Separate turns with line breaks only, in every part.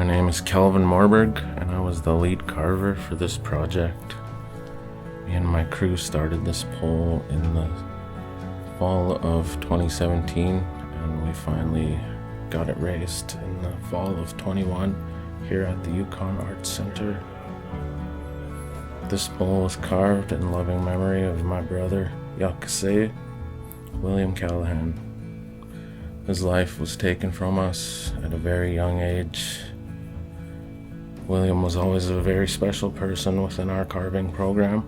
My name is Calvin Morberg, and I was the lead carver for this project. Me and my crew started this pole in the fall of 2017, and we finally got it raised in the fall of 21 here at the Yukon Arts Centre. This pole was carved in loving memory of my brother, Yaxkasei Callaghan. His life was taken from us at a very young age. William was always a very special person within our carving program.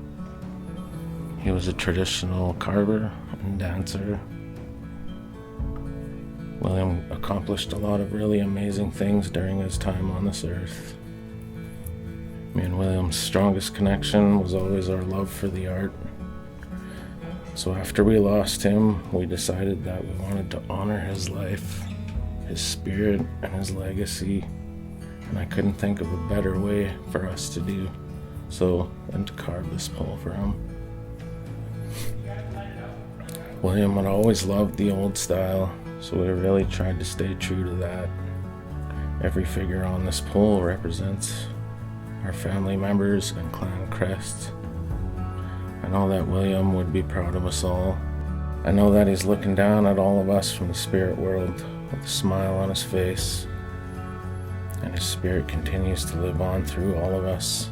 He was a traditional carver and dancer. William accomplished a lot of really amazing things during his time on this earth. Me and William's strongest connection was always our love for the art. So after we lost him, we decided that we wanted to honor his life, his spirit, and his legacy. And I couldn't think of a better way for us to do so than to carve this pole for him. William had always loved the old style, so we really tried to stay true to that. Every figure on this pole represents our family members and clan crest. I know that William would be proud of us all. I know that he's looking down at all of us from the spirit world with a smile on his face. And his spirit continues to live on through all of us.